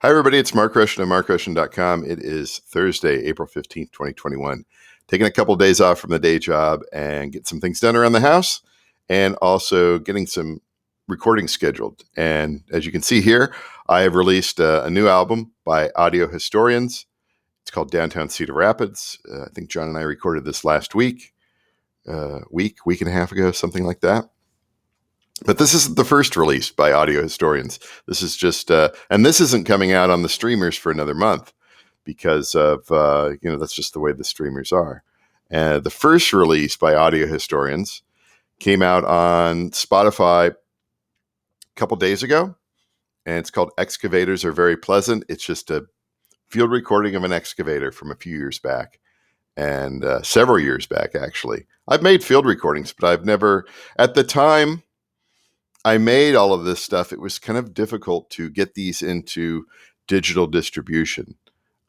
Hi, everybody. It's Mark Rushton at markrushton.com. It is Thursday, April 15th, 2021. Taking a couple of days off from the day job and get some things done around the house and also getting some recording scheduled. And as you can see here, I have released a new album by audio historians. It's called Downtown Cedar Rapids. I think John and I recorded this last week and a half ago, something like that. But this isn't the first release by audio historians. This is just, and this isn't coming out on the streamers for another month because of, that's just the way the streamers are. The first release by audio historians came out on Spotify a couple days ago, and it's called Excavators Are Very Pleasant. It's just a field recording of an excavator from a few years back, and several years back, actually. I've made field recordings, but I've never, at the time I made all of this stuff, it was kind of difficult to get these into digital distribution.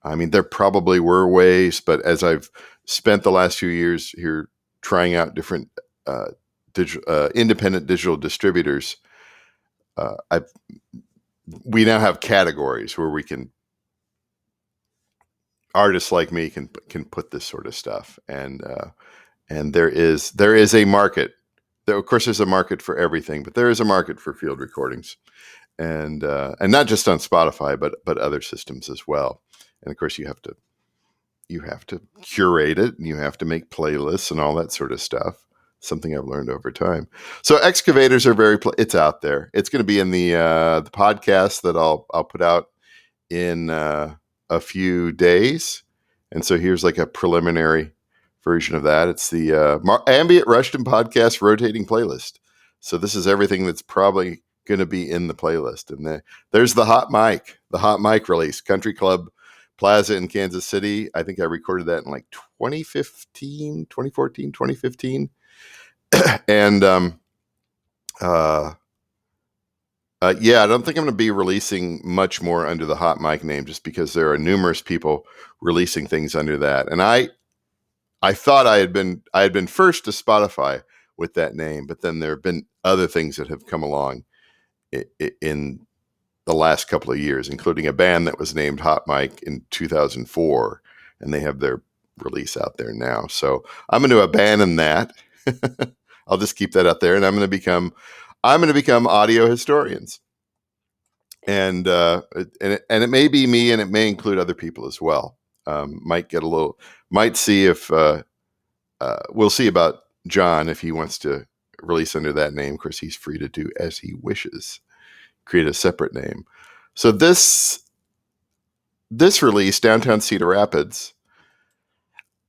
I mean, there probably were ways, but as I've spent the last few years here trying out different independent digital distributors, we now have categories where artists like me can put this sort of stuff, and there is a market. Of course, there's a market for everything, but there is a market for field recordings, and not just on Spotify, but other systems as well. And of course, you have to curate it, and you have to make playlists and all that sort of stuff. Something I've learned over time. So excavators are it's out there. It's going to be in the podcast that I'll put out in a few days. And so here's like a preliminary version of that. It's the Ambient Rushton podcast rotating playlist. So this is everything that's probably going to be in the playlist. And there's the hot mic release, Country Club Plaza in Kansas City. I think I recorded that in like 2014, 2015. And I don't think I'm going to be releasing much more under the hot mic name, just because there are numerous people releasing things under that. And I thought I had been first to Spotify with that name, but then there have been other things that have come along in the last couple of years, including a band that was named Hot Mic in 2004, and they have their release out there now. So I'm going to abandon that. I'll just keep that out there, and I'm going to become audio historians, and it may be me, and it may include other people as well. Might see if we'll see about John if he wants to release under that name. Of course, he's free to do as he wishes, create a separate name. So this release, Downtown Cedar Rapids,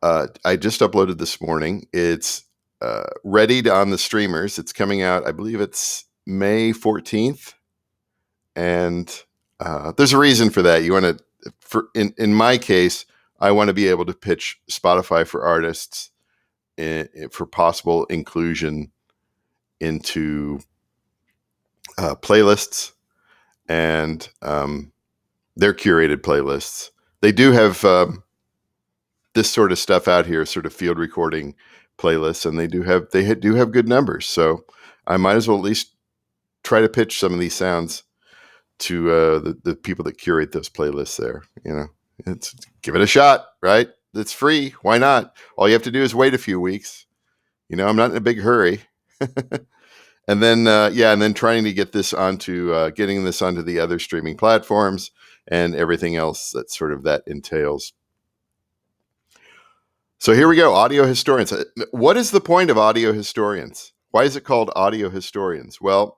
I just uploaded this morning. It's ready on the streamers. It's coming out, I believe it's May 14th, and there's a reason for that. You want to, in my case, I want to be able to pitch Spotify for artists for possible inclusion into playlists, and they're curated playlists. They do have this sort of stuff out here, sort of field recording playlists, and they do have good numbers. So I might as well at least try to pitch some of these sounds to the people that curate those playlists there. Give it a shot, right? It's free. Why not? All you have to do is wait a few weeks. I'm not in a big hurry. And then trying to get this getting this onto the other streaming platforms and everything else that entails. So here we go. Audio historians. What is the point of audio historians? Why is it called audio historians? Well,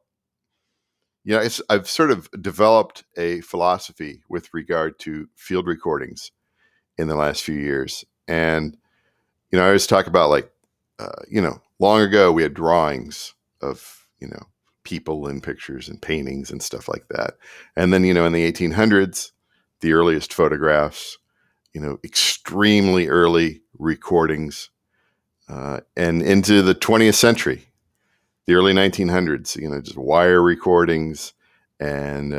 I've sort of developed a philosophy with regard to field recordings in the last few years. And, I always talk about long ago we had drawings of, people and pictures and paintings and stuff like that. And then, in the 1800s, the earliest photographs, extremely early recordings, and into the 20th century, the early 1900s, just wire recordings and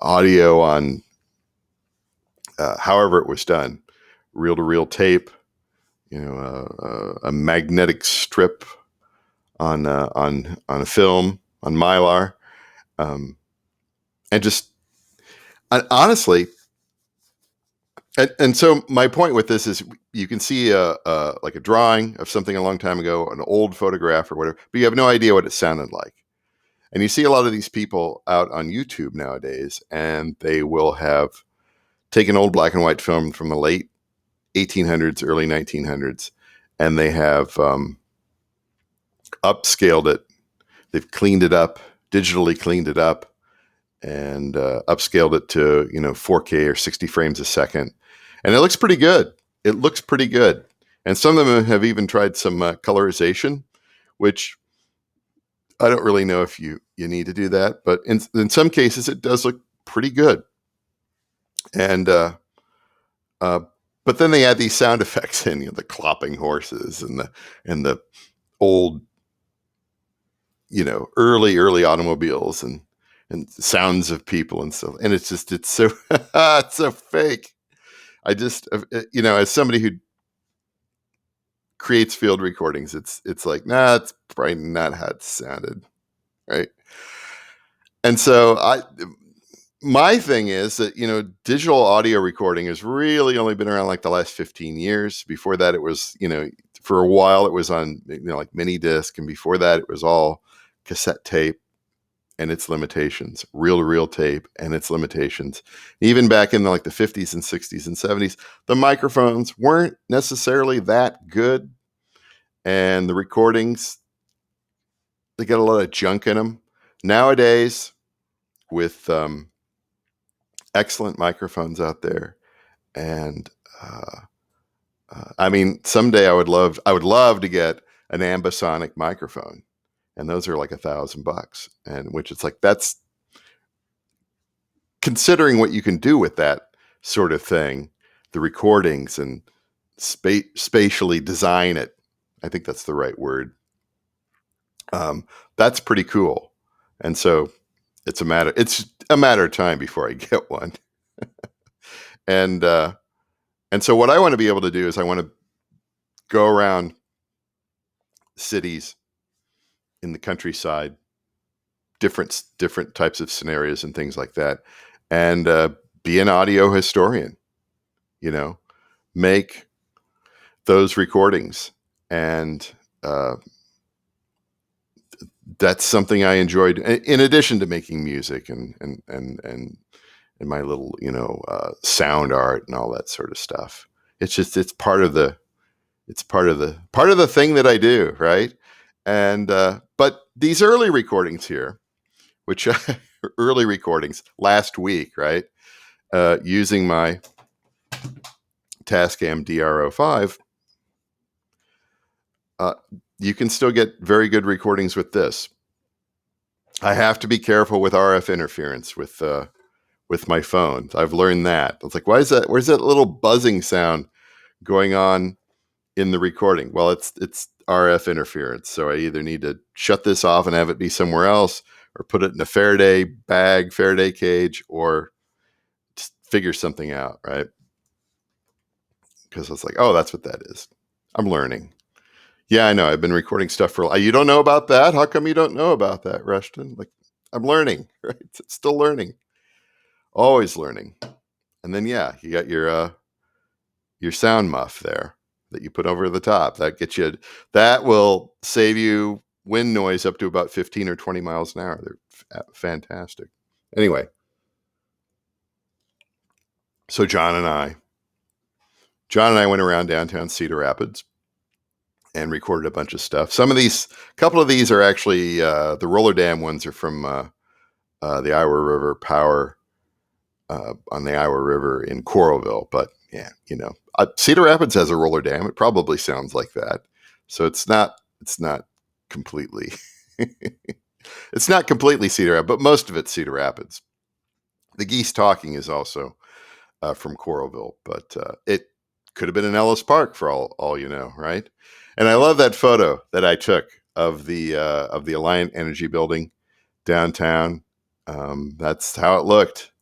audio on however it was done, reel-to-reel tape, a magnetic strip on a film, on Mylar, and just honestly, and so my point with this is you can see a like a drawing of something a long time ago, an old photograph or whatever, but you have no idea what it sounded like. And you see a lot of these people out on YouTube nowadays, and they will have taken old black and white film from the late 1800s, early 1900s, and they have upscaled it. They've cleaned it up, digitally cleaned it up, and upscaled it to 4K or 60 frames a second, and it looks pretty good. It looks pretty good, and some of them have even tried some colorization, which I don't really know if you need to do that, but in some cases it does look pretty good. And uh, but then they add these sound effects in, the clopping horses and the old, early automobiles and sounds of people and stuff. And it's so it's so fake. I just as somebody who creates field recordings, it's like, nah, it's probably not how it sounded, right? And so my thing is that digital audio recording has really only been around like the last 15 years. Before that, it was for a while it was on like mini disc, and before that it was all cassette tape and its limitations, reel to reel tape and its limitations. Even back in the 50s and 60s and 70s, the microphones weren't necessarily that good, and the recordings, they got a lot of junk in them. Nowadays, with excellent microphones out there, and I mean, someday I would love to get an ambisonic microphone, and those are like $1,000, and which it's like, that's considering what you can do with that sort of thing, the recordings and spatially design it. I think that's the right word. That's pretty cool, and so it's a matter of time before I get one. and and so what I want to be able to do is I want to go around cities in the countryside, different types of scenarios and things like that, and be an audio historian. Make those recordings, and that's something I enjoyed. In addition to making music and my little sound art and all that sort of stuff, it's part of the thing that I do, right? And but these early recordings here, which early recordings last week, right? Using my Tascam DR05, you can still get very good recordings with this. I have to be careful with RF interference with my phone. I've learned that. It's like, where's that little buzzing sound going on in the recording? Well, it's RF interference. So I either need to shut this off and have it be somewhere else, or put it in a Faraday cage, or just figure something out, right? Because it's like, oh, that's what that is. I'm learning. Yeah, I know. I've been recording stuff for. You don't know about that? How come you don't know about that, Rushton? Like, I'm learning, right? Still learning, always learning. And then yeah, you got your sound muff there that you put over the top. That will save you wind noise up to about 15 or 20 miles an hour. They're fantastic. Anyway, so John and I went around downtown Cedar Rapids and recorded a bunch of stuff. Couple of these are actually the roller dam ones are from the Iowa River Power on the Iowa River in Coralville. But yeah, Cedar Rapids has a roller dam. It probably sounds like that. So it's not completely it's not completely Cedar Rapids, but most of it's Cedar Rapids. The geese talking is also from Coralville, but it could have been in Ellis Park for all you know, right? And I love that photo that I took of the Alliant Energy building downtown. That's how it looked.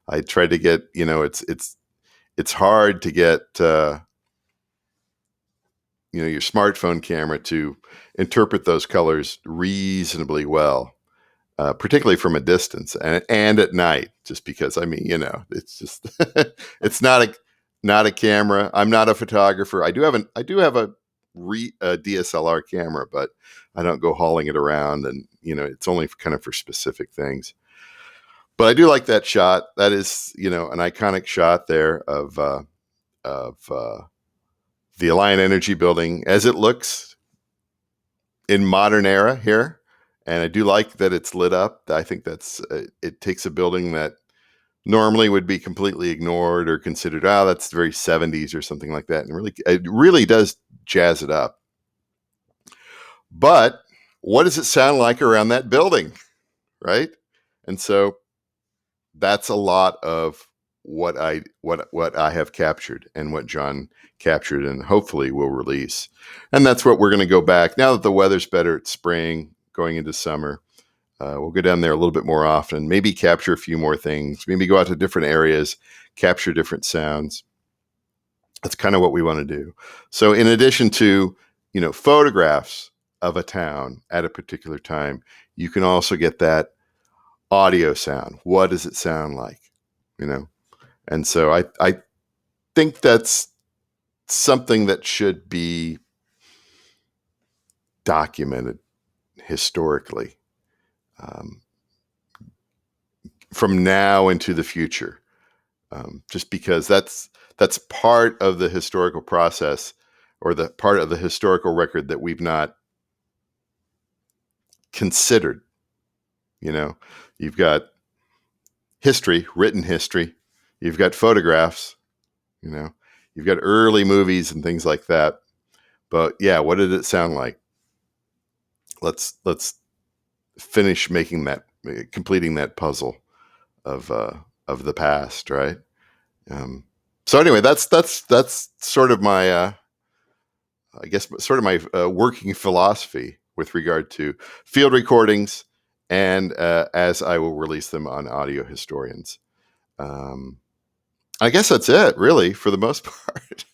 I tried to get, it's hard to get your smartphone camera to interpret those colors reasonably well. particularly from a distance and at night, just because, I mean, it's just, it's not a camera. I'm not a photographer. I do have a DSLR camera, but I don't go hauling it around, and, it's only kind of for specific things. But I do like that shot. That is, an iconic shot there of the Alliant Energy building as it looks in modern era here. And I do like that it's lit up. I think it takes a building that normally would be completely ignored or considered, that's very 70s or something like that. And it really does jazz it up. But what does it sound like around that building? Right. And so that's a lot of what I have captured and what John captured and hopefully will release. And that's what we're going to go back now that the weather's better. It's spring going into summer. We'll go down there a little bit more often, maybe capture a few more things, maybe go out to different areas, capture different sounds. That's kind of what we want to do. So in addition to, photographs of a town at a particular time, you can also get that audio sound. What does it sound like? And so I think that's something that should be documented historically, from now into the future, just because that's part of the historical process, or the part of the historical record that we've not considered. You've got history, written history. You've got photographs. You've got early movies and things like that. But yeah, what did it sound like? Let's finish completing that puzzle of the past, right? So anyway, that's sort of my I guess sort of my working philosophy with regard to field recordings, and as I will release them on Audio Historians. I guess that's it, really, for the most part.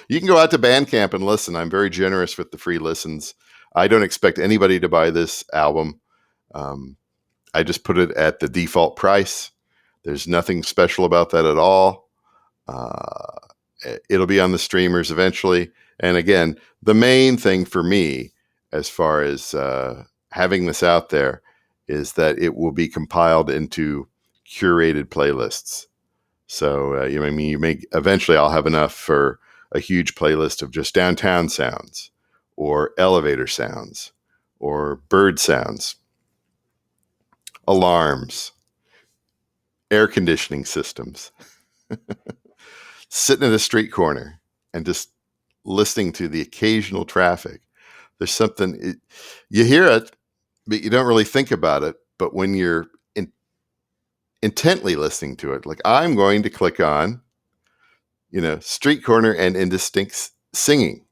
You can go out to Bandcamp and listen. I'm very generous with the free listens. I don't expect anybody to buy this album. I just put it at the default price. There's nothing special about that at all. It'll be on the streamers eventually. And again, the main thing for me, as far as having this out there, is that it will be compiled into curated playlists. So, eventually I'll have enough for a huge playlist of just downtown sounds, or elevator sounds, or bird sounds, alarms, air conditioning systems, sitting at a street corner and just listening to the occasional traffic. There's something, you hear it, but you don't really think about it. But when you're intently listening to it, like I'm going to click on, street corner and indistinct singing,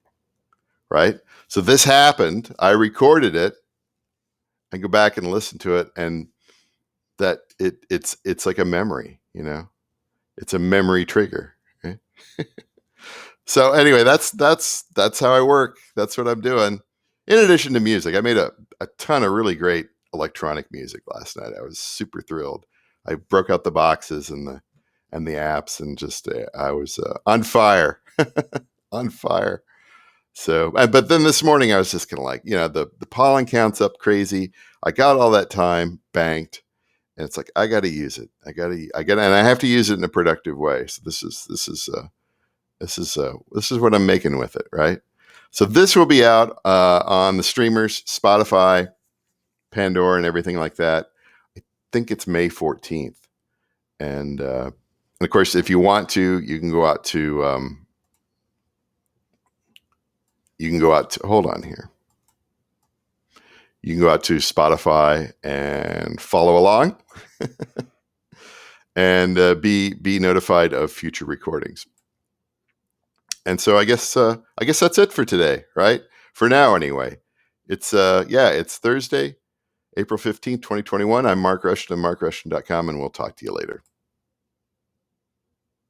right? So this happened. I recorded it. I go back and listen to it, and that it's like a memory, it's a memory trigger. Right? So anyway, that's how I work. That's what I'm doing. In addition to music, I made a ton of really great electronic music last night. I was super thrilled. I broke out the boxes and the apps, and just I was on fire, on fire. So, but then this morning I was just kind of like, the pollen count's up crazy. I got all that time banked, and it's like I got to use it. And I have to use it in a productive way. So this is what I'm making with it, right? So this will be out on the streamers, Spotify, Pandora, and everything like that. I think it's May 14th. And of course, if you want to, you can go out to, hold on here. You can go out to Spotify and follow along and be notified of future recordings. And so I guess that's it for today, right? For now, anyway. It's Thursday, April 15th, 2021. I'm Mark Rushton of markrushton.com, and we'll talk to you later.